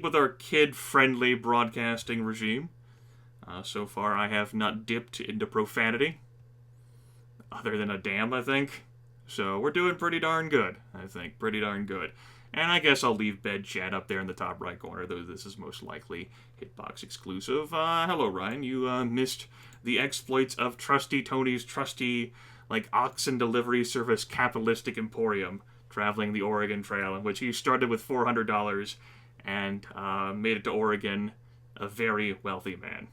With our kid-friendly broadcasting regime. So far, I have not dipped into profanity. Other than a damn, I think. So we're doing pretty darn good, I think. Pretty darn good. And I guess I'll leave bed chat up there in the top right corner, though this is most likely Hitbox exclusive. Hello, Ryan. You missed the exploits of Trusty Tony's trusty, oxen delivery service capitalistic emporium, traveling the Oregon Trail, in which he started with $400 and made it to Oregon, a very wealthy man.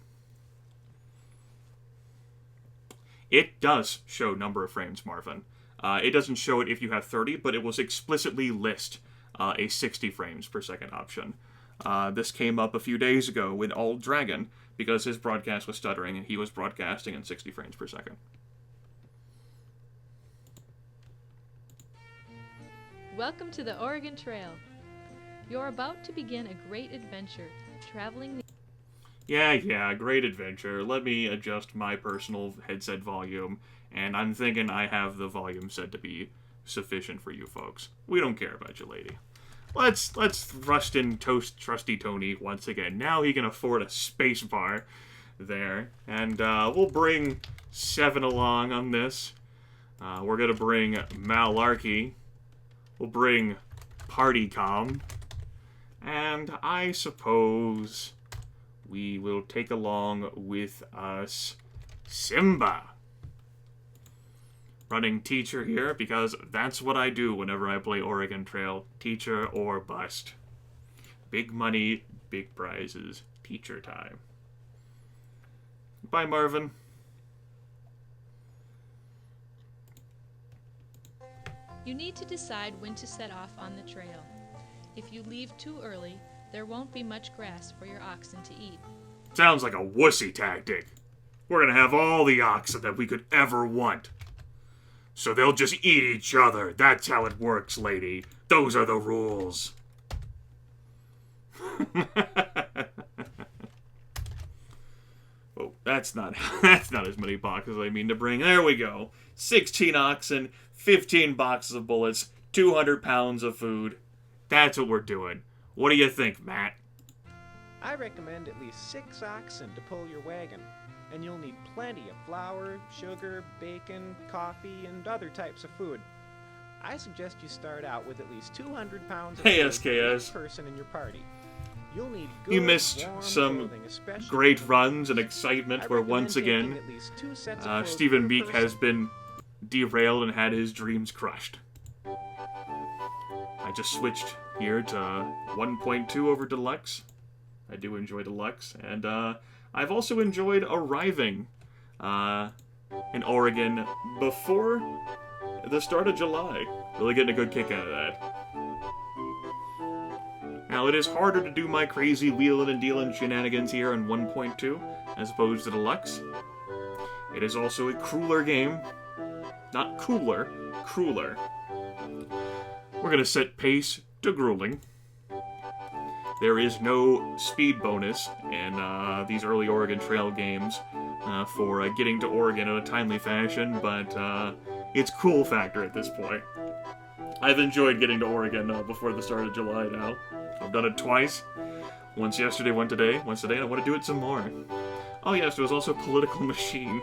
It does show number of frames, Marvin. It doesn't show it if you have 30, but it will explicitly list a 60 frames per second option. This came up a few days ago with Old Dragon, because his broadcast was stuttering and he was broadcasting in 60 frames per second. Welcome to the Oregon Trail. You're about to begin a great adventure, traveling the... Yeah, great adventure. Let me adjust my personal headset volume, and I'm thinking I have the volume set to be sufficient for you folks. We don't care about you, lady. Let's thrust in Toast Trusty Tony once again. Now he can afford a space bar there, and we'll bring 7 along on this. We're gonna bring Malarkey. We'll bring Partycom, and I suppose we will take along with us Simba. Running teacher here, because that's what I do whenever I play Oregon Trail. Teacher or bust. Big money, big prizes. Teacher time. Bye, Marvin. You need to decide when to set off on the trail. If you leave too early, there won't be much grass for your oxen to eat. Sounds like a wussy tactic. We're gonna have all the oxen that we could ever want. So they'll just eat each other. That's how it works, lady. Those are the rules. Oh, that's not as many boxes I mean to bring. There we go. 16 oxen, 15 boxes of bullets, 200 pounds of food. That's what we're doing. What do you think, Matt? I recommend at least 6 oxen to pull your wagon, and you'll need plenty of flour, sugar, bacon, coffee, and other types of food. I suggest you start out with at least 200 pounds of food for each person in your party. You'll need good, you missed warm some clothing, great runs and excitement where once again Stephen Meek has been derailed and had his dreams crushed. I just switched here to 1.2 over Deluxe. I do enjoy Deluxe, and I've also enjoyed arriving in Oregon before the start of July. Really getting a good kick out of that. Now, it is harder to do my crazy wheeling and dealing shenanigans here in 1.2 as opposed to Deluxe. It is also a crueler game. Not cooler, crueler. We're going to set pace to grueling. There is no speed bonus in these early Oregon Trail games for getting to Oregon in a timely fashion, but it's cool factor at this point. I've enjoyed getting to Oregon before the start of July now. I've done it twice. Once yesterday, once today, and I want to do it some more. Oh yes, there was also Political Machine.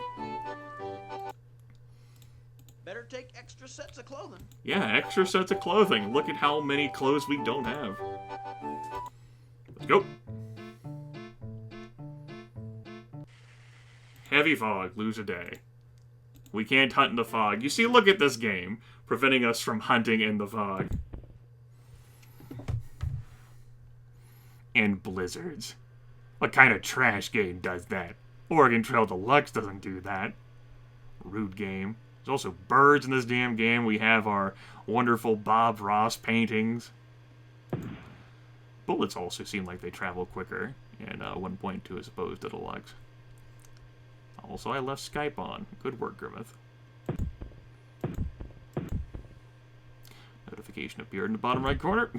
Better take extra sets of clothing. Yeah, extra sets of clothing. Look at how many clothes we don't have. Let's go. Heavy fog, lose a day. We can't hunt in the fog. You see, look at this game, preventing us from hunting in the fog. And blizzards. What kind of trash game does that? Oregon Trail Deluxe doesn't do that. Rude game. There's also birds in this damn game. We have our wonderful Bob Ross paintings. Bullets also seem like they travel quicker in 1.2 as opposed to Deluxe. Also, I left Skype on. Good work, Grimith. Notification appeared in the bottom right corner.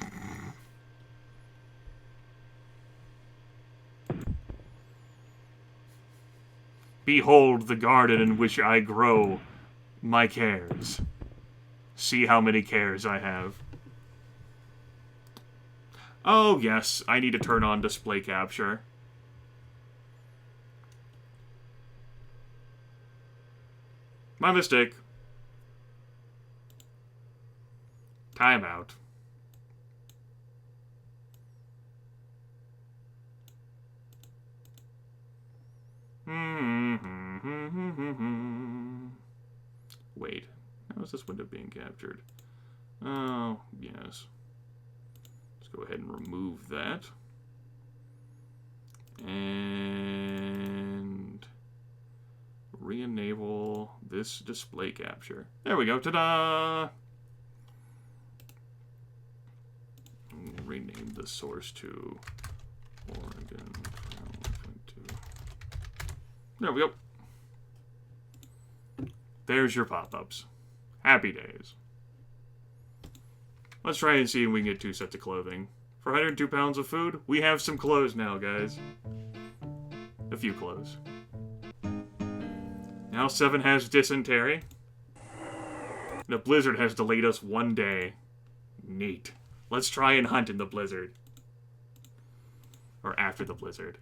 Behold the garden in which I grow my cares. See how many cares I have. Oh, yes, I need to turn on display capture. My mistake. Timeout. Wait, how is this window being captured? Oh, yes. Let's go ahead and remove that. And re-enable this display capture. There we go. Ta-da! Rename the source to Oregon 1.2. There we go. There's your pop-ups. Happy days. Let's try and see if we can get 2 sets of clothing. For 102 pounds of food, we have some clothes now, guys. A few clothes. Now 7 has dysentery. The blizzard has delayed us 1 day. Neat. Let's try and hunt in the blizzard. Or after the blizzard.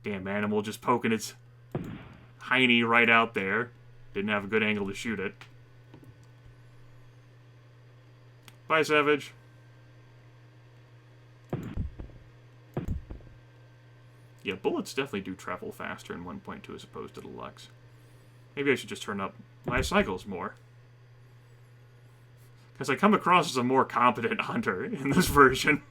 Damn animal just poking its hiney right out there. Didn't have a good angle to shoot it. Bye, Savage. Yeah, bullets definitely do travel faster in 1.2 as opposed to Deluxe. Maybe I should just turn up my cycles more. Because I come across as a more competent hunter in this version.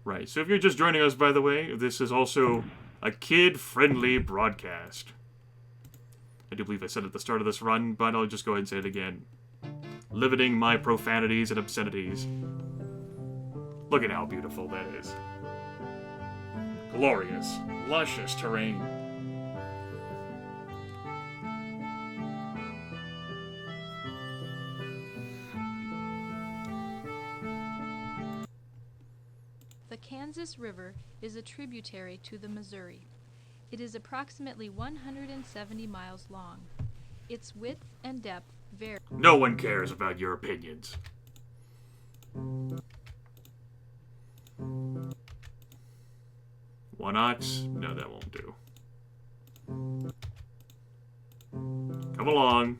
Right, so if you're just joining us, by the way, this is also a kid-friendly broadcast. I do believe I said it at the start of this run, but I'll just go ahead and say it again. Limiting my profanities and obscenities. Look at how beautiful that is. Glorious, luscious terrain. The Kansas River is a tributary to the Missouri. It is approximately 170 miles long. Its width and depth vary. No one cares about your opinions. One ox? No, that won't do. Come along.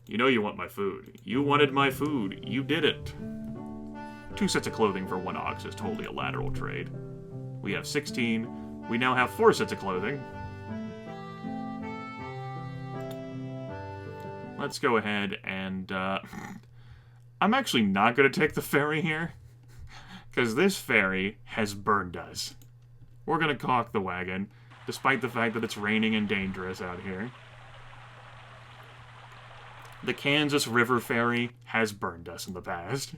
You know you want my food. You wanted my food. You did it. 2 sets of clothing for 1 ox is totally a lateral trade. We have 16. We now have 4 sets of clothing. Let's go ahead and, I'm actually not going to take the ferry here, because this ferry has burned us. We're going to caulk the wagon, despite the fact that it's raining and dangerous out here. The Kansas River ferry has burned us in the past.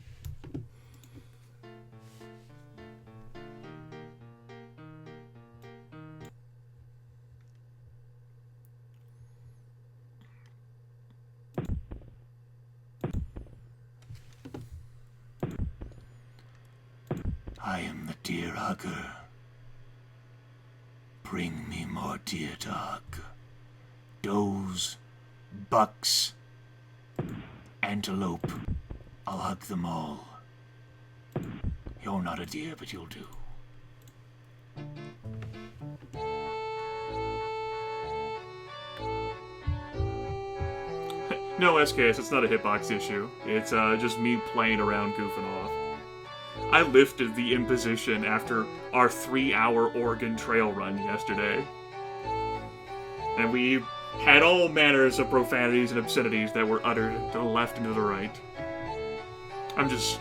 I am the deer hugger. Bring me more deer dog. Does, bucks, antelope. I'll hug them all. You're not a deer, but you'll do. No, SKS, it's not a hitbox issue. It's just me playing around, goofing off. I lifted the imposition after our 3-hour Oregon Trail run yesterday. And we had all manners of profanities and obscenities that were uttered to the left and to the right. I'm just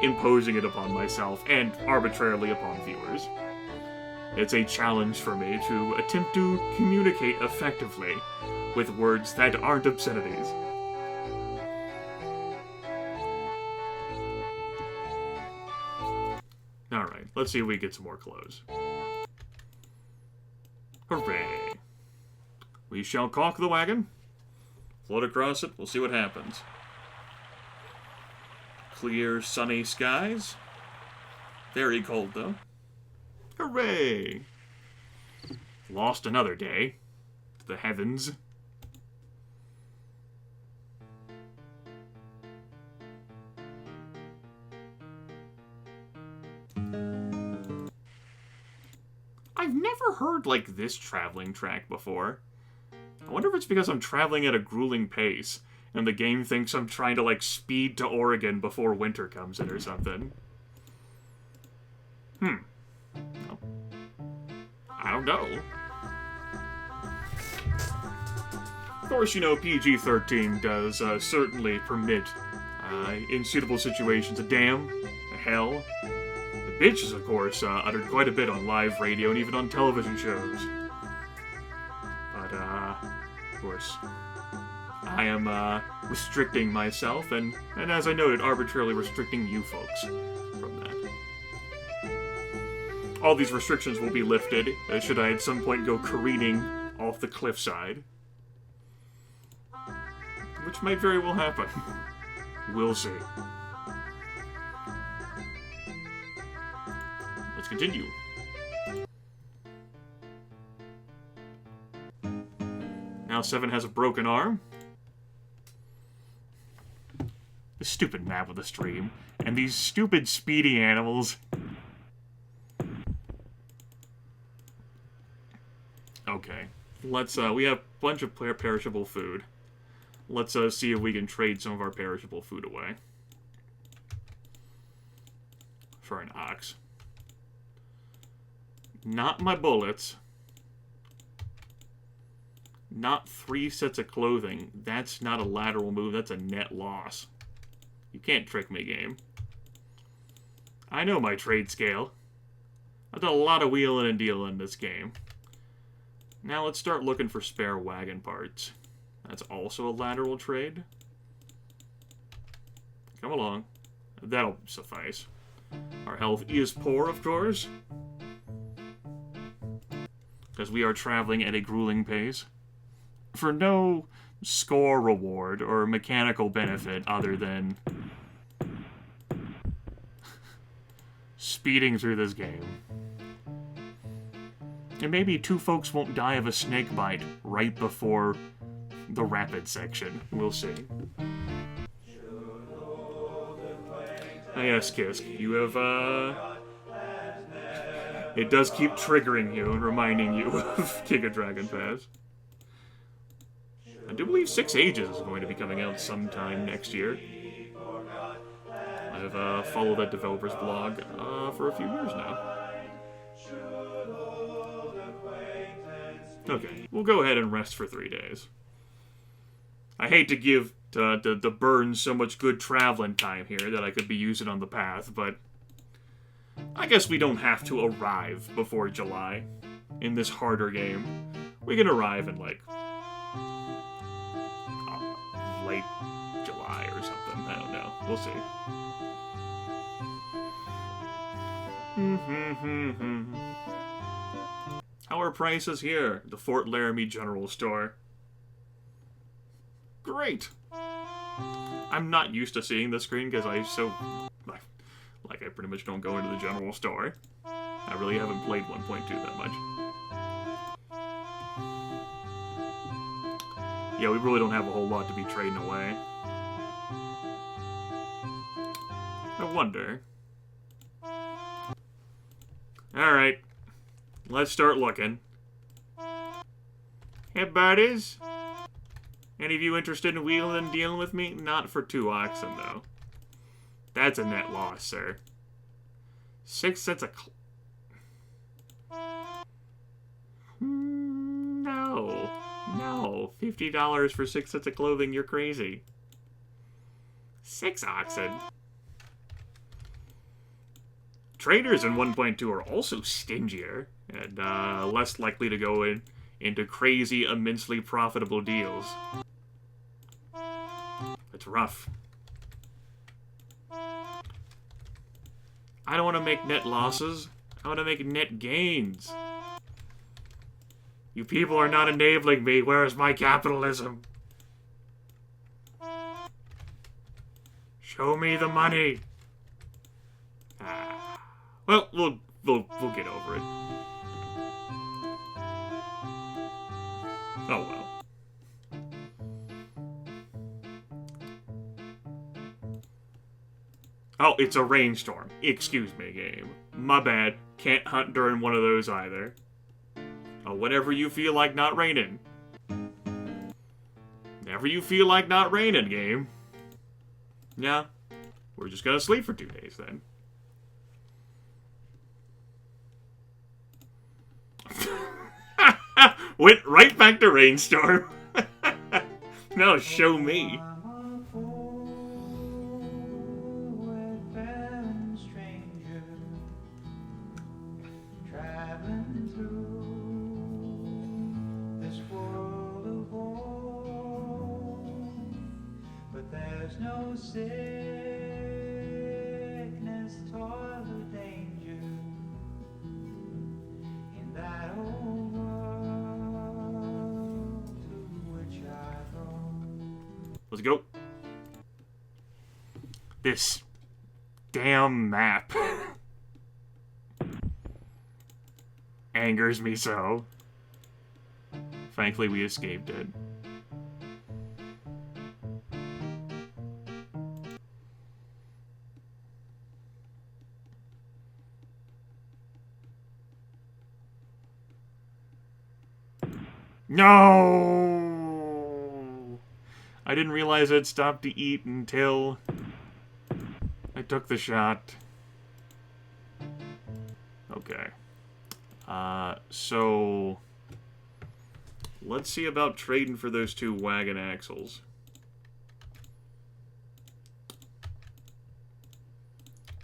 imposing it upon myself and arbitrarily upon viewers. It's a challenge for me to attempt to communicate effectively with words that aren't obscenities. Alright, let's see if we get some more clothes. Hooray! We shall caulk the wagon, float across it, we'll see what happens. Clear, sunny skies. Very cold, though. Hooray! Lost another day. The heavens. I've never heard, like, this traveling track before. I wonder if it's because I'm traveling at a grueling pace, and the game thinks I'm trying to, like, speed to Oregon before winter comes in or something. I don't know. Of course, you know, PG-13 does certainly permit, in suitable situations, a dam, a hell. The bitch is, of course, uttered quite a bit on live radio and even on television shows. But, of course, I am, restricting myself, and as I noted, arbitrarily restricting you folks from that. All these restrictions will be lifted, should I at some point go careening off the cliffside. Which might very well happen. We'll see. Let's continue. Now 7 has a broken arm. The stupid map of the stream. And these stupid speedy animals. Okay. Let's, we have a bunch of perishable food. Let's see if we can trade some of our perishable food away. For an ox. Not my bullets. Not 3 sets of clothing. That's not a lateral move, that's a net loss. You can't trick me, game. I know my trade scale. I've done a lot of wheeling and dealing in this game. Now let's start looking for spare wagon parts. That's also a lateral trade. Come along. That'll suffice. Our health is poor, of course. Because we are traveling at a grueling pace. For no score reward or mechanical benefit other than speeding through this game. And maybe 2 folks won't die of a snake bite right before the rapid section. We'll see. Ah, yes, Kisk. You have, it does keep triggering you and reminding you of Giga Dragon Pass. I do believe 6 Ages is going to be coming out sometime next year. I've followed that developer's blog for a few years now. Okay, we'll go ahead and rest for 3 days. I hate to give the Burns so much good traveling time here that I could be using on the path, but I guess we don't have to arrive before July in this harder game. We can arrive in, like, late July or something. I don't know. We'll see. How are prices here? The Fort Laramie General Store. Great! I'm not used to seeing the screen because I pretty much don't go into the general store. I really haven't played 1.2 that much. Yeah, we really don't have a whole lot to be trading away. I wonder. Alright. Let's start looking. Hey, buddies. Any of you interested in wheeling and dealing with me? Not for 2 oxen, though. That's a net loss, sir. 6 sets of... No. No. $50 for 6 sets of clothing, you're crazy. 6 oxen. Traders in 1.2 are also stingier, and less likely to go into crazy, immensely profitable deals. It's rough. I don't want to make net losses. I want to make net gains. You people are not enabling me. Where is my capitalism? Show me the money. Ah. Well, we'll get over it. Oh well. Oh, it's a rainstorm. Excuse me, game. My bad. Can't hunt during one of those either. Oh, whenever you feel like not raining. Whenever you feel like not raining, game. Yeah, we're just gonna sleep for 2 days then. Went right back to rainstorm. No, show me. There's no sickness, toil, or danger in that old world to which I go. Let's go. This damn map angers me so. Thankfully, we escaped it. No! I didn't realize I'd stopped to eat until I took the shot. Okay. So let's see about trading for those 2 wagon axles.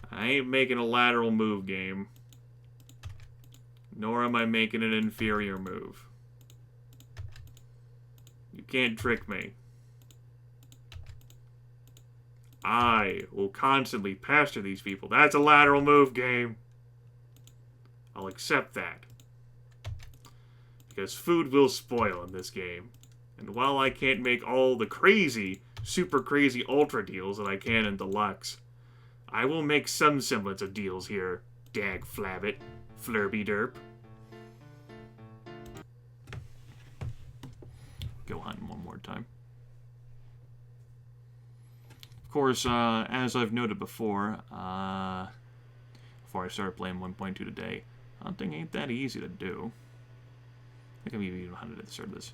I ain't making a lateral move, game. Nor am I making an inferior move. You can't trick me. I will constantly pester these people. That's a lateral move, game. I'll accept that. Because food will spoil in this game. And while I can't make all the crazy, super crazy ultra deals that I can in Deluxe, I will make some semblance of deals here. Dag flabbit. Flurby derp. Go hunting one more time. Of course, as I've noted before, before I started playing 1.2 today, hunting ain't that easy to do. I think I maybe even hunted at the start of this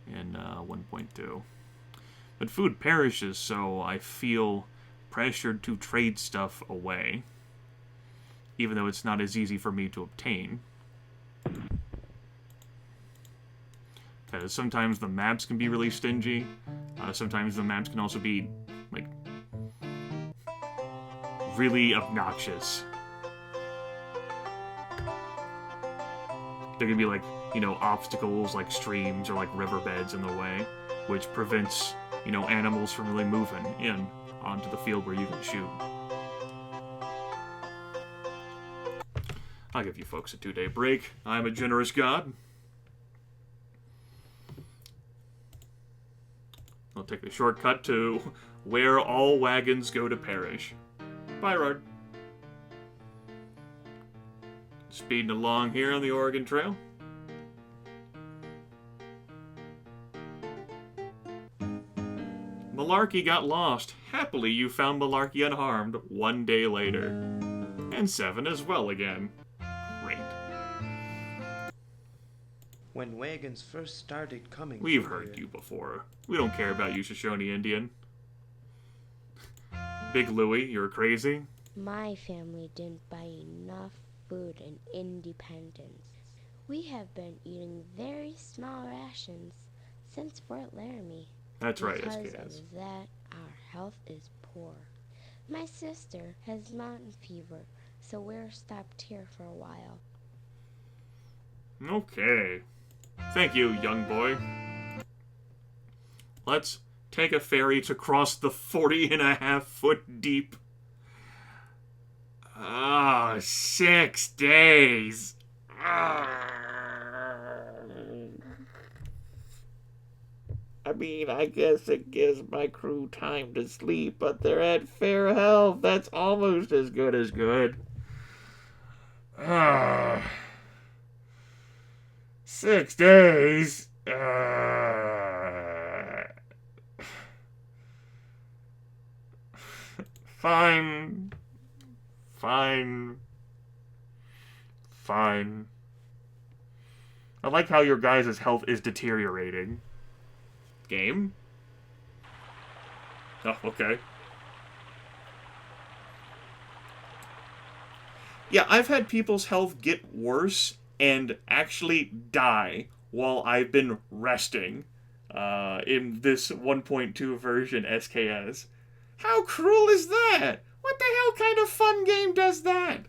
in 1.2. But food perishes, so I feel pressured to trade stuff away, even though it's not as easy for me to obtain. Because sometimes the maps can be really stingy. Sometimes the maps can also be, like, really obnoxious. There can be, like, you know, obstacles like streams or, like, riverbeds in the way, which prevents, you know, animals from really moving in onto the field where you can shoot. I'll give you folks a 2-day break. I'm a generous god. I'll take the shortcut to where all wagons go to perish. Bye, Rard. Speeding along here on the Oregon Trail. Malarkey got lost. Happily, you found Malarkey unharmed 1 day later. And 7 as well again. Great. When wagons first started coming, We've heard you before. We don't care about you, Shoshone Indian. Big Louie, you're crazy? My family didn't buy enough food and independence. We have been eating very small rations since Fort Laramie. That's right, Because SKS. of that, our health is poor. My sister has mountain fever, so we're stopped here for a while. Okay. Thank you, young boy. Let's take a ferry to cross the 40.5-foot deep. 6 days. I mean, I guess it gives my crew time to sleep, but they're at fair health. That's almost as good as good. 6 days. Fine. Fine. Fine. I like how your guys' health is deteriorating. Game? Oh, okay. Yeah, I've had people's health get worse and actually die while I've been resting in this 1.2 version SKS. How cruel is that? What the hell kind of fun game does that?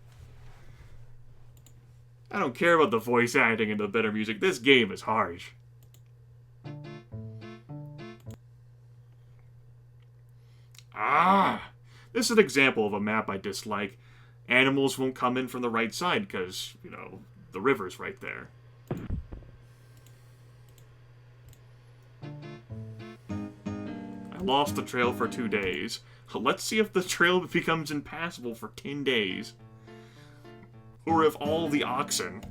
I don't care about the voice acting and the better music. This game is harsh. This is an example of a map I dislike. Animals won't come in from the right side because, you know, the river's right there. I lost the trail for 2 days. Let's see if the trail becomes impassable for 10 days. Or if all the oxen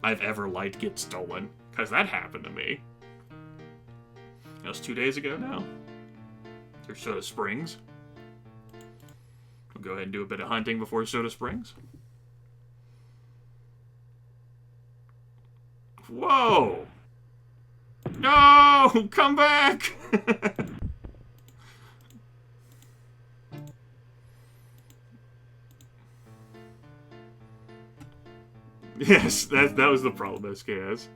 I've ever liked get stolen. Because that happened to me. That was 2 days ago now. There's Soda Springs. We'll go ahead and do a bit of hunting before Soda Springs. Whoa! No! Come back! Yes, that was the problem, SKS.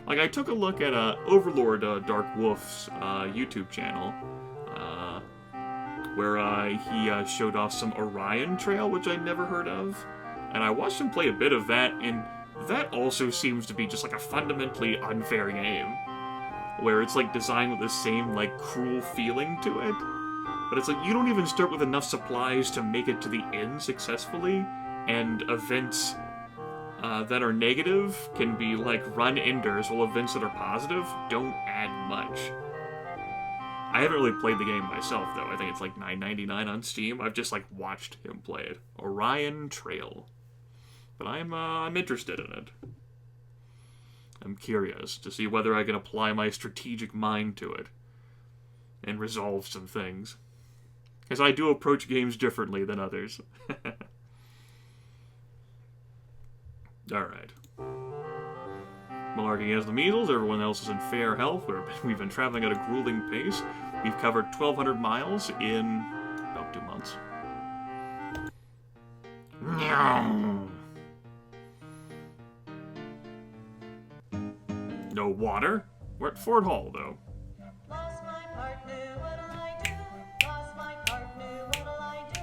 Like, I took a look at Overlord Dark Wolf's YouTube channel, where he showed off some Orion Trail, which I'd never heard of. And I watched him play a bit of that, and that also seems to be just like a fundamentally unfair game. Where it's like designed with the same like cruel feeling to it. But it's like you don't even start with enough supplies to make it to the end successfully, and events that are negative can be like run enders, while events that are positive don't add much. I haven't really played the game myself, though. I think it's like $9.99 on Steam. I've just like watched him play it. Orion Trail. But I'm interested in it. I'm curious to see whether I can apply my strategic mind to it and resolve some things. Because I do approach games differently than others. Alright. Malarkey has the measles, everyone else is in fair health. We've been traveling at a grueling pace. We've covered 1,200 miles in about 2 months. No water? We're at Fort Hall, though. Lost my partner, what'll I do? Lost my partner, what'll I do?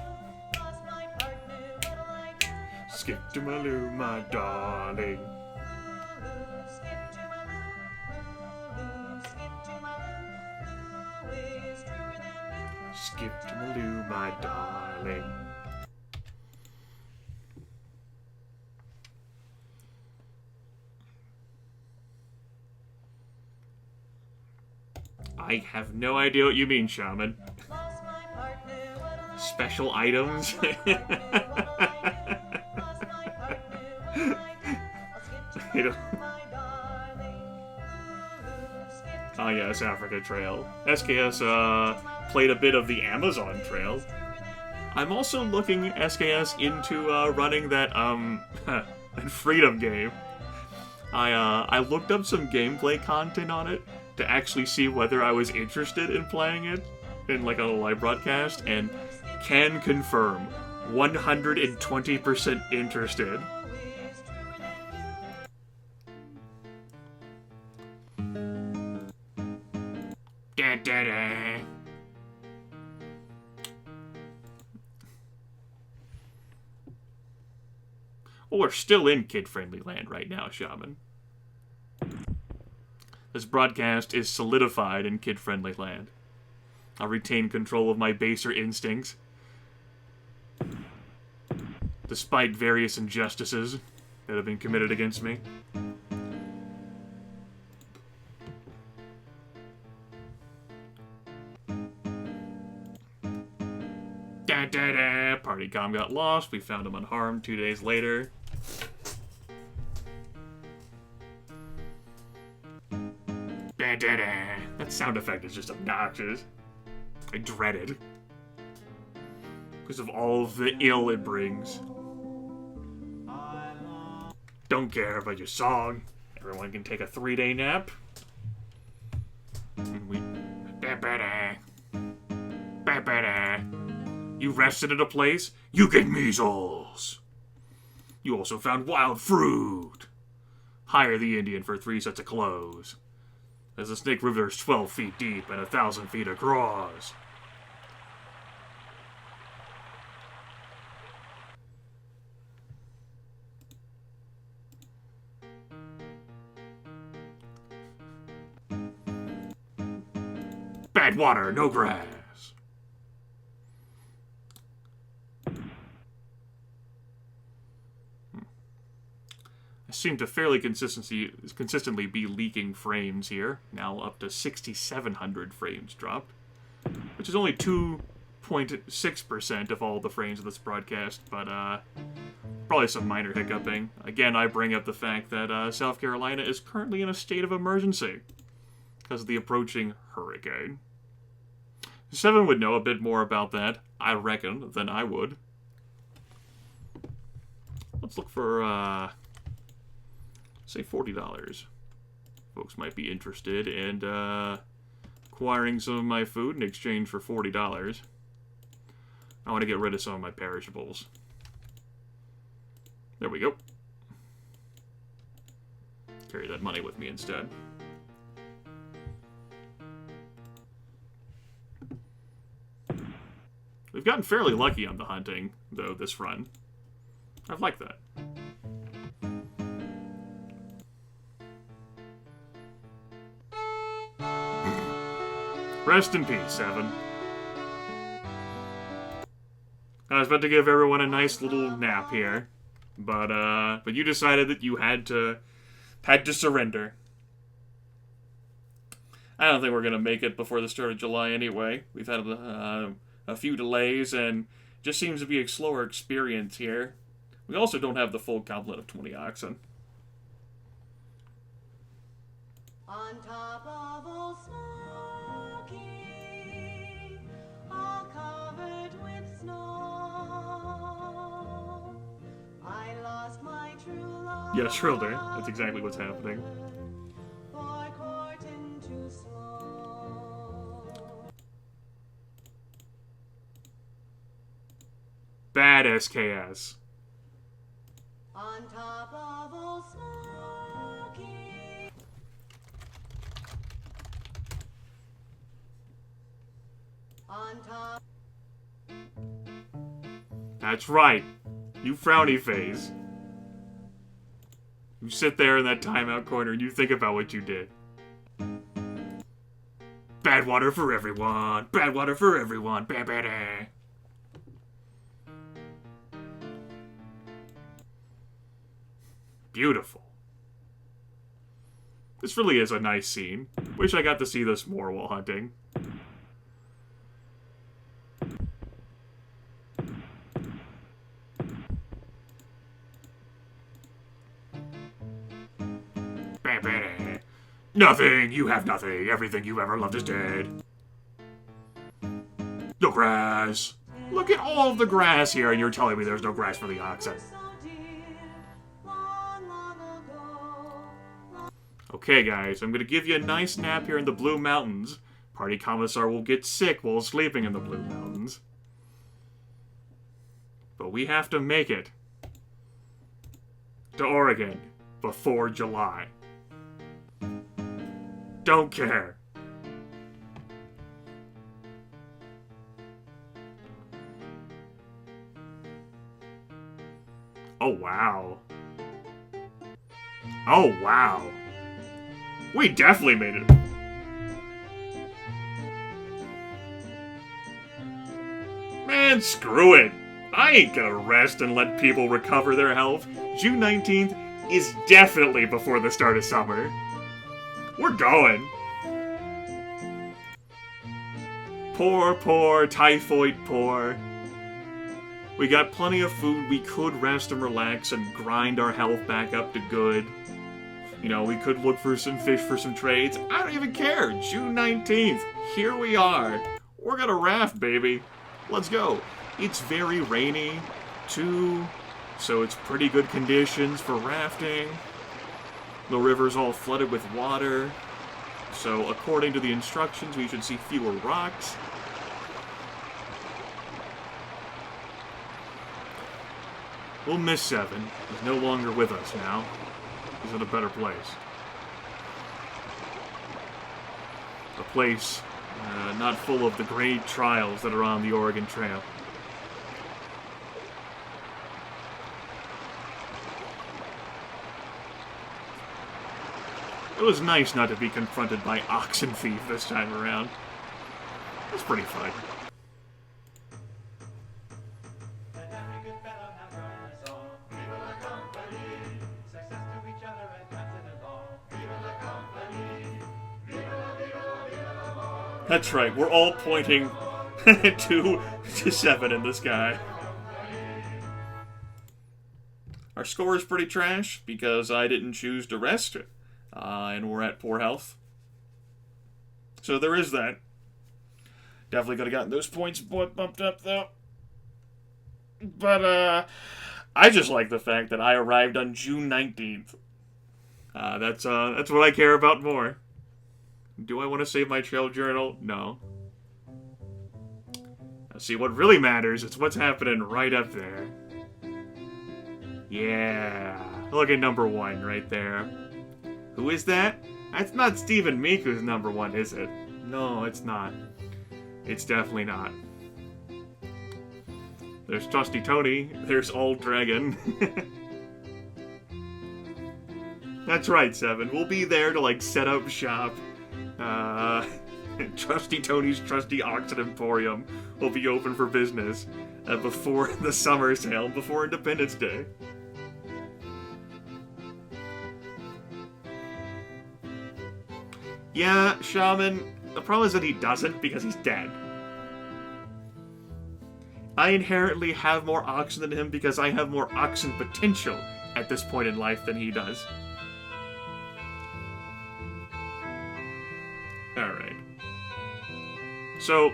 Lost my partner, what'll I do? Skip to my loo, my darling. Skip to my loo, skip to my loo, loo is truer than new. Skip to my loo, my darling. I have no idea what you mean, Shaman. Lost my partner, what'll I do? Special items? Lost my partner, what'll I do? I'll skip to You my know. loo, my darling. Skip to Oh yes, Africa Trail. SKS played a bit of the Amazon Trail. I'm also looking, SKS, into running that that Freedom game. I looked up some gameplay content on it to actually see whether I was interested in playing it in like on a live broadcast, and can confirm 120% interested. Da, da, da. Well, we're still in kid-friendly land right now, Shaman. This broadcast is solidified in kid-friendly land. I'll retain control of my baser instincts, despite various injustices that have been committed against me. Party comm got lost. We found him unharmed 2 days later. That sound effect is just obnoxious. I dread it. Because of all of the ill it brings. Don't care about your song. Everyone can take a 3-day nap. And we... You rested at a place, you get measles. You also found wild fruit. Hire the Indian for 3 sets of clothes. As the Snake River is 12 feet deep and 1,000 feet across. Bad water, no grass. I seem to fairly consistently be leaking frames here. Now up to 6,700 frames dropped. Which is only 2.6% of all the frames of this broadcast, but probably some minor hiccuping. Again, I bring up the fact that South Carolina is currently in a state of emergency because of the approaching hurricane. Seven would know a bit more about that, I reckon, than I would. Let's look for, say $40. Folks might be interested in acquiring some of my food in exchange for $40. I want to get rid of some of my perishables. There we go. Carry that money with me instead. We've gotten fairly lucky on the hunting, though, this run. I've liked that. Rest in peace, Seven. I was about to give everyone a nice little nap here, but you decided that you had to surrender. I don't think we're gonna make it before the start of July anyway. We've had a few delays, and just seems to be a slower experience here. We also don't have the full complement of 20 oxen. On top of old Smoky, all covered with snow, I lost my true love. Yeah, Schroeder. That's exactly what's happening. For courting too slow. Bad SKS. On top of old Smoky. On top. That's right. You frowny face. You sit there in that timeout corner and you think about what you did. Bad water for everyone. Bad water for everyone. Bad, bad, bad. Beautiful. This really is a nice scene. Wish I got to see this more while hunting. Nothing! You have nothing! Everything you ever loved is dead. No grass! Look at all of the grass here, and you're telling me there's no grass for the oxen. Okay, guys, I'm gonna give you a nice nap here in the Blue Mountains. Party Commissar will get sick while sleeping in the Blue Mountains. But we have to make it to Oregon before July. Don't care. Oh, wow. Oh, wow. We definitely made it. Man, screw it. I ain't gonna rest and let people recover their health. June 19th is definitely before the start of summer. We're going. Poor, poor, typhoid poor. We got plenty of food. We could rest and relax and grind our health back up to good. You know, we could look for some fish for some trades. I don't even care. June 19th. Here we are. We're gonna raft, baby. Let's go. It's very rainy, too, so it's pretty good conditions for rafting. The river's all flooded with water, so according to the instructions, we should see fewer rocks. We'll miss 7. He's no longer with us now. He's in a better place. A place not full of the great trials that are on the Oregon Trail. It was nice not to be confronted by Oxen Thief this time around. It was pretty fun. That's right, we're all pointing to 7 in the sky. Our score is pretty trash because I didn't choose to rest, and we're at poor health. So there is that. Definitely could have gotten those points bumped up, though. But, I just like the fact that I arrived on June 19th. That's what I care about more. Do I want to save my trail journal? No. Now, see, what really matters is what's happening right up there. Yeah. Look at number 1 right there. Who is that? That's not Stephen Meek who's number 1, is it? No, it's not. It's definitely not. There's Trusty Tony. There's Old Dragon. That's right, 7. We'll be there to, like, set up shop. Trusty Tony's Trusty Oxen Emporium will be open for business before the summer sale, before Independence Day. Yeah, Shaman, the problem is that he doesn't because he's dead. I inherently have more oxen than him because I have more oxen potential at this point in life than he does. Alright. So,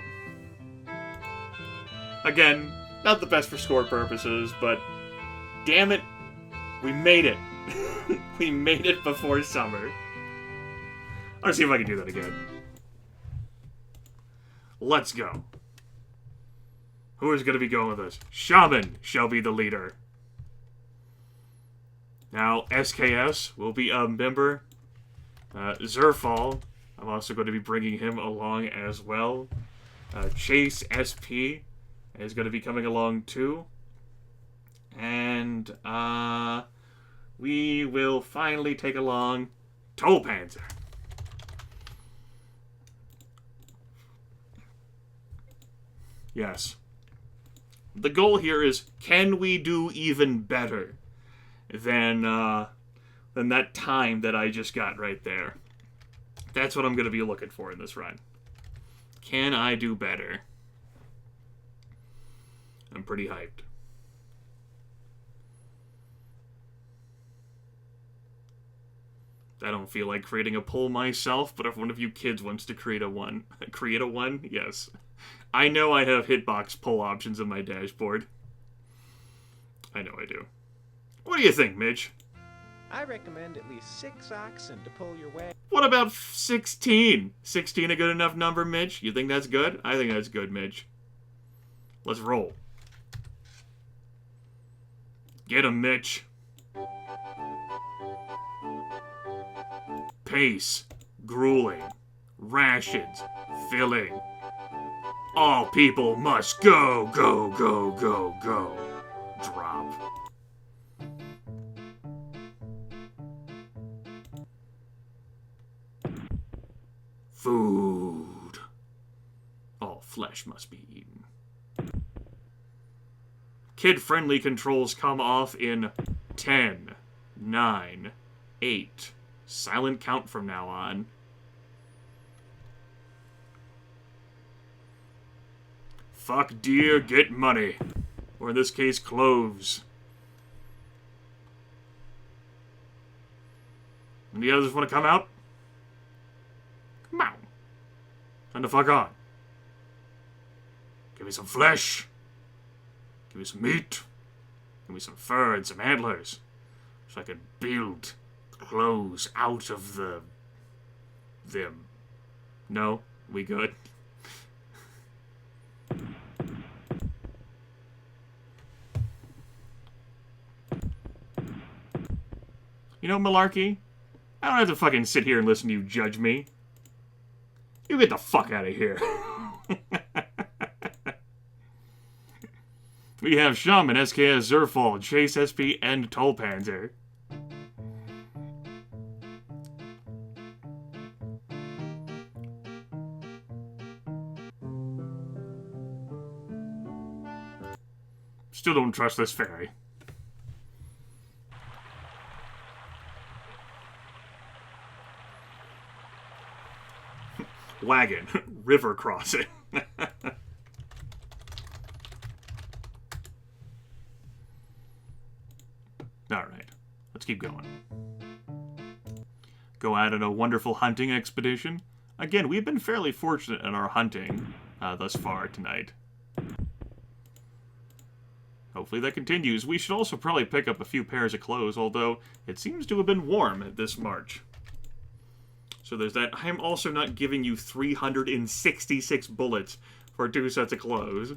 again, not the best for score purposes, but damn it, we made it. We made it before summer. Let's see if I can do that again. Let's go. Who is going to be going with us? Shaman shall be the leader. Now, SKS will be a member. Zerfall, I'm also going to be bringing him along as well. Chase SP is going to be coming along too. And we will finally take along Tolpanzer. Yes. The goal here is, can we do even better than that time that I just got right there? That's what I'm going to be looking for in this run. Can I do better? I'm pretty hyped. I don't feel like creating a poll myself, but if one of you kids wants to create a one, yes. I know I have hitbox poll options in my dashboard. I know I do. What do you think, Midge? I recommend at least 6 oxen to pull your wagon. What about 16? 16 a good enough number, Midge? You think that's good? I think that's good, Midge. Let's roll. Get him, Mitch. Pace. Grueling. Rations. Filling. All people must go, go, go, go, go. Drop. Food. All flesh must be eaten. Kid-friendly controls come off in 10, 9, 8. Silent count from now on. Fuck deer, get money. Or in this case, cloves. And the others want to come out? Come on. Time to fuck on. Give me some flesh. Give me some meat. Give me some fur and some antlers. So I can build clothes out of them. No? We good? You know, Malarkey? I don't have to fucking sit here and listen to you judge me. You get the fuck out of here. We have Shaman, SKS, Zerfall, Chase SP, and Tolpanzer. Still don't trust this fairy. Wagon. River crossing. Alright. Let's keep going. Go out on a wonderful hunting expedition. Again, we've been fairly fortunate in our hunting thus far tonight. Hopefully that continues. We should also probably pick up a few pairs of clothes, although it seems to have been warm at this march. So there's that. I'm also not giving you 366 bullets for 2 sets of clothes.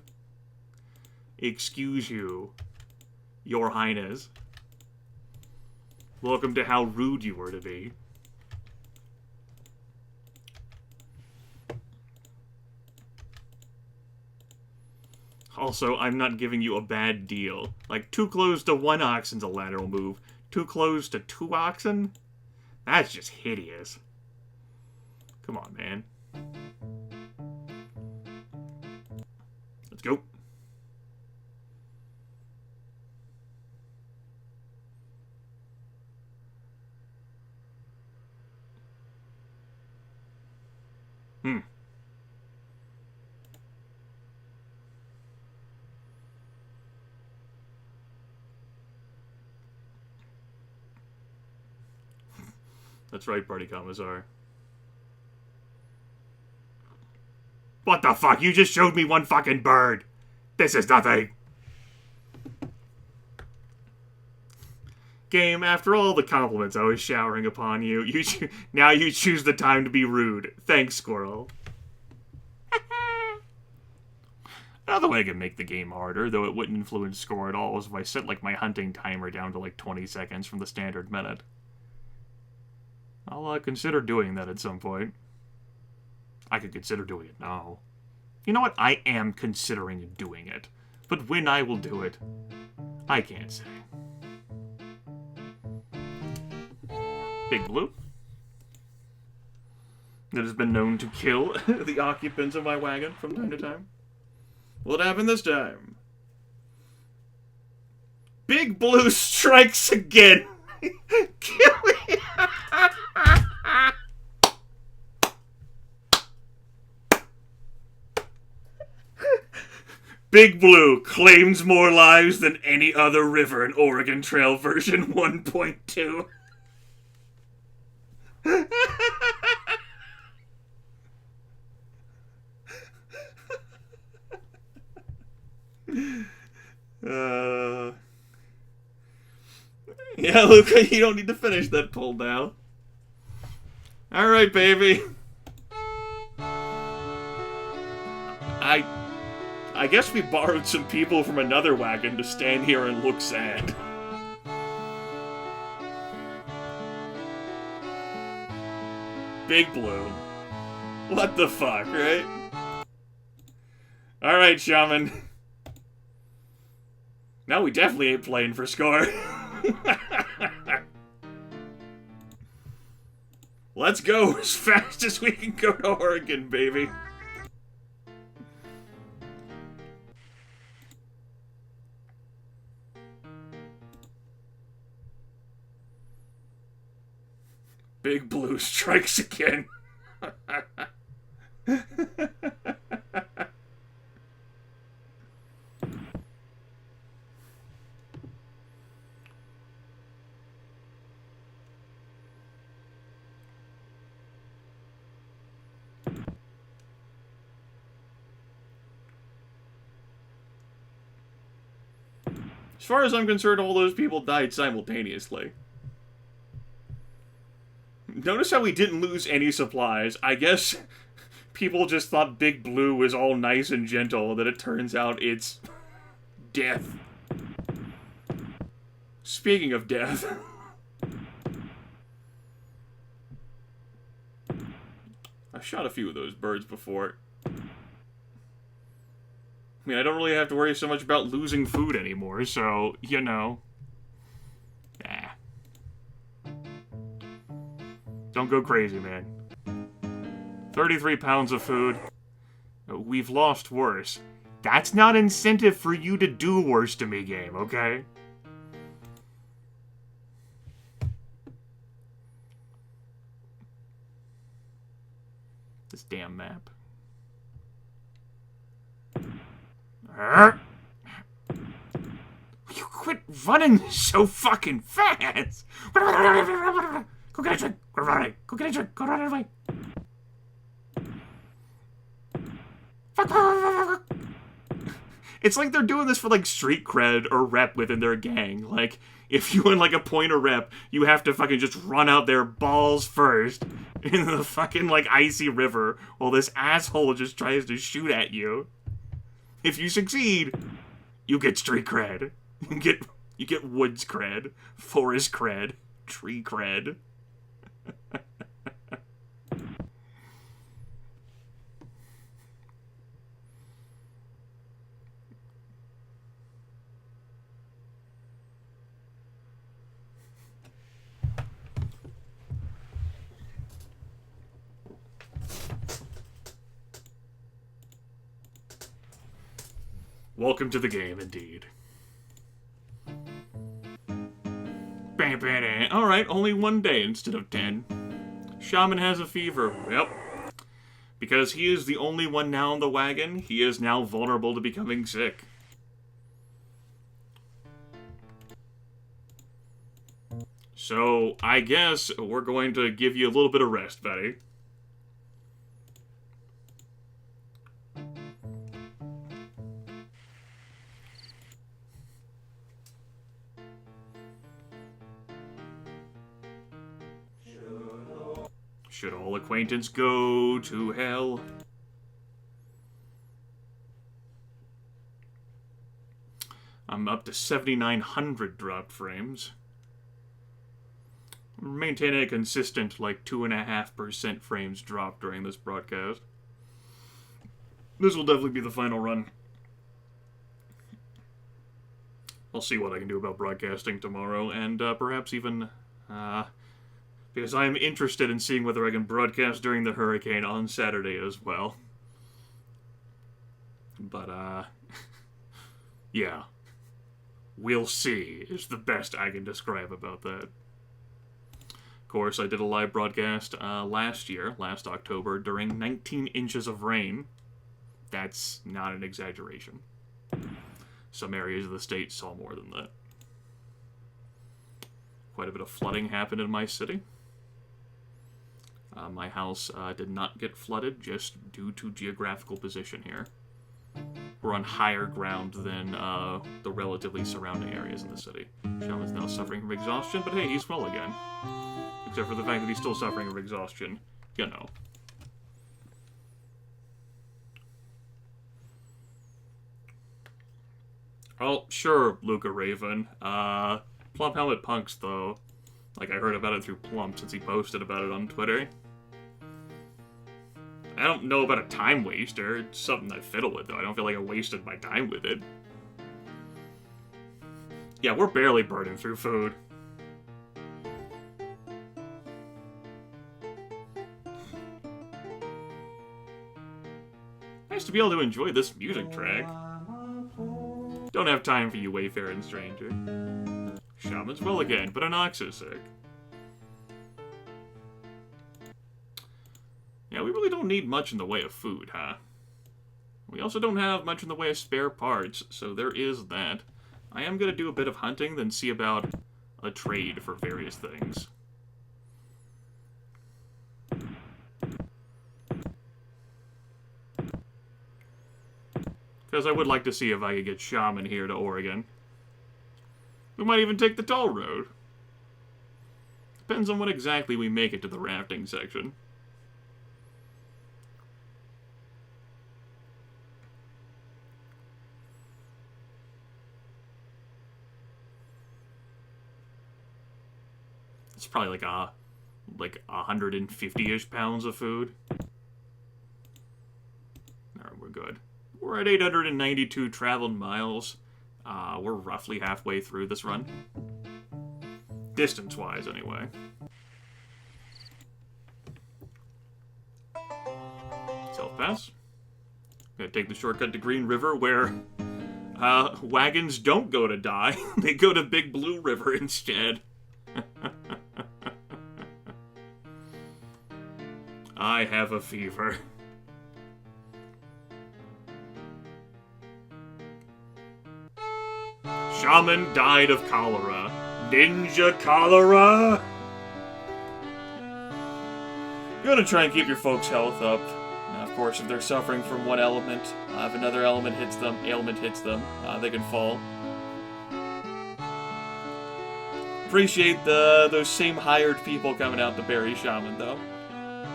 Excuse you, Your Highness. Welcome to how rude you were to be. Also, I'm not giving you a bad deal. Like, 2 clothes to 1 oxen's a lateral move. 2 clothes to 2 oxen? That's just hideous. Come on, man. Let's go. That's right, Party Commissar. What the fuck? You just showed me 1 fucking bird. This is nothing. Game, after all the compliments I was showering upon you, now you choose the time to be rude. Thanks, Squirrel. Another way I could make the game harder, though it wouldn't influence score at all, is if I set like my hunting timer down to like 20 seconds from the standard minute. I'll consider doing that at some point. I could consider doing it now. You know what? I am considering doing it. But when I will do it, I can't say. Big Blue. That has been known to kill the occupants of my wagon from time to time. What happened this time? Big Blue strikes again. Kill me. Big Blue claims more lives than any other river in Oregon Trail version 1.2. Yeah, Luca, you don't need to finish that pull now. Alright, baby. I guess we borrowed some people from another wagon to stand here and look sad. Big Blue. What the fuck, right? Alright, Shaman. Now we definitely ain't playing for score. Let's go as fast as we can go to Oregon, baby. Big Blue strikes again. As far as I'm concerned, all those people died simultaneously. Notice how we didn't lose any supplies. I guess people just thought Big Blue was all nice and gentle, that it turns out it's death. Speaking of death... I shot a few of those birds before. I mean, I don't really have to worry so much about losing food anymore, so, you know. Don't go crazy, man. 33 pounds of food. We've lost worse. That's not incentive for you to do worse to me, game, okay? This damn map. You quit running so fucking fast! Go get a drink! Go run away! Go get a drink! Go run away! It's like they're doing this for, like, street cred or rep within their gang. Like, if you want, like, a point of rep, you have to fucking just run out there balls first in the fucking, like, icy river while this asshole just tries to shoot at you. If you succeed, you get street cred. You get woods cred, forest cred, tree cred. Welcome to the game, indeed. Alright, only 1 day instead of 10. Shaman has a fever. Yep. Because he is the only one now in the wagon, he is now vulnerable to becoming sick. So, I guess we're going to give you a little bit of rest, Betty. Should all acquaintance go to hell? I'm up to 7,900 dropped frames. Maintain a consistent, like, 2.5% frames drop during this broadcast. This will definitely be the final run. I'll see what I can do about broadcasting tomorrow, and perhaps even, because I am interested in seeing whether I can broadcast during the hurricane on Saturday as well. But, yeah. We'll see, is the best I can describe about that. Of course, I did a live broadcast last October, during 19 inches of rain. That's not an exaggeration. Some areas of the state saw more than that. Quite a bit of flooding happened in my city. My house did not get flooded, just due to geographical position here. We're on higher ground than the relatively surrounding areas in the city. Shaman's now suffering from exhaustion, but hey, he's well again. Except for the fact that he's still suffering from exhaustion. You know. Oh, sure, Luca Raven. Plump Helmet Punks, though. Like, I heard about it through Plump since he posted about it on Twitter. I don't know about a time waster. It's something I fiddle with, though. I don't feel like I wasted my time with it. Yeah, we're barely burning through food. Nice to be able to enjoy this music track. Don't have time for you, wayfaring stranger. Shaman's well again, but Anox is sick. Yeah, we really don't need much in the way of food, huh? We also don't have much in the way of spare parts, so there is that. I am going to do a bit of hunting, then see about a trade for various things. Because I would like to see if I could get Shaman here to Oregon. We might even take the toll road. Depends on when exactly we make it to the rafting section. It's probably like 150-ish pounds of food. Alright, we're good. We're at 892 traveled miles. We're roughly halfway through this run. Distance-wise, anyway. Self-pass. Gonna take the shortcut to Green River, where wagons don't go to die. They go to Big Blue River instead. I have a fever. Shaman died of cholera. Ninja cholera! You want to try and keep your folks' health up. Now, of course, if they're suffering from one element, if another ailment hits them, they can fall. Appreciate those same hired people coming out to bury Shaman, though.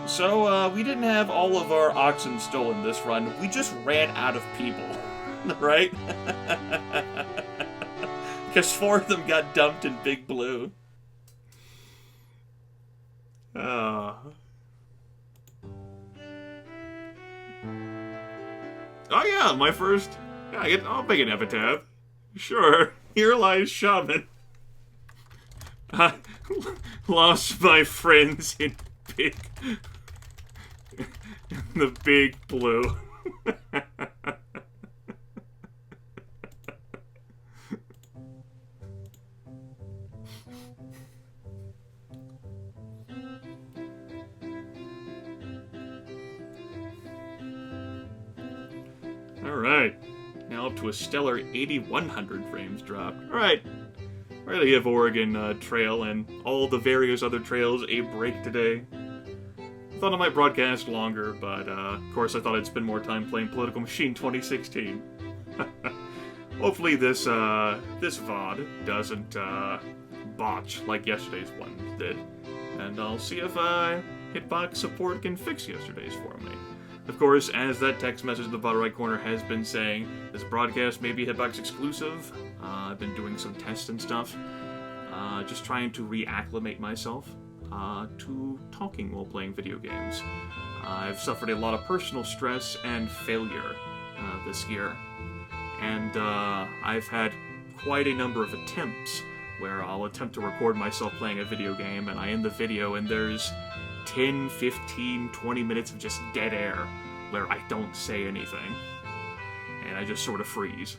So, we didn't have all of our oxen stolen this run. We just ran out of people. Right? Because 4 of them got dumped in Big Blue. Oh yeah, my first... Yeah, I'll make an epitaph. Sure. Here lies Shaman. I lost my friends in the Big Blue. Alright, now up to a stellar 8,100 frames dropped. Alright, we're gonna give Oregon Trail and all the various other trails a break today. I thought I might broadcast longer, but of course I thought I'd spend more time playing Political Machine 2016. Hopefully this VOD doesn't botch like yesterday's one did. And I'll see if Hitbox support can fix yesterday's for me. Of course, as that text message in the bottom right corner has been saying, this broadcast may be Hitbox exclusive. I've been doing some tests and stuff. Just trying to reacclimate myself to talking while playing video games. I've suffered a lot of personal stress and failure this year. And I've had quite a number of attempts where I'll attempt to record myself playing a video game, and I end the video and there's 10, 15, 20 minutes of just dead air where I don't say anything. And I just sort of freeze.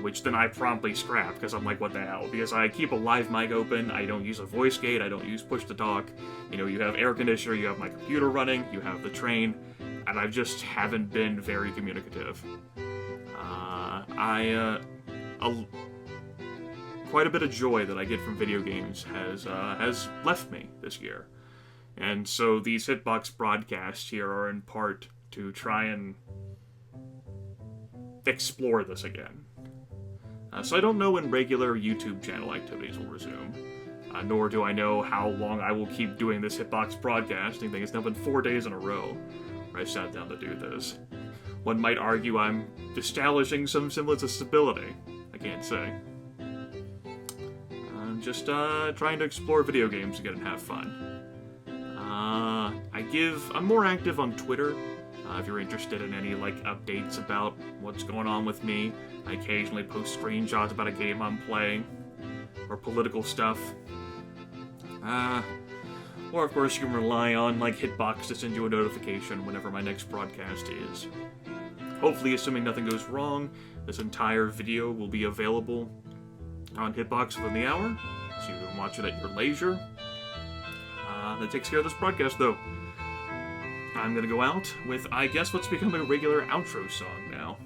Which then I promptly scrap, because I'm like, what the hell? Because I keep a live mic open, I don't use a voice gate, I don't use push-to-talk. You know, you have air conditioner, you have my computer running, you have the train, and I just haven't been very communicative. Quite a bit of joy that I get from video games has left me this year. And so these Hitbox broadcasts here are in part to try and explore this again. So I don't know when regular YouTube channel activities will resume, nor do I know how long I will keep doing this Hitbox broadcasting thing. It's now been 4 days in a row where I sat down to do this. One might argue I'm establishing some semblance of stability. I can't say. I'm just trying to explore video games again and have fun. I'm more active on Twitter. If you're interested in any updates about what's going on with me, I occasionally post screenshots about a game I'm playing, or political stuff. Or of course you can rely on Hitbox to send you a notification whenever my next broadcast is. Hopefully, assuming nothing goes wrong, this entire video will be available on Hitbox within the hour, so you can watch it at your leisure. That takes care of this broadcast, though. I'm gonna go out with, I guess, what's become a regular outro song now.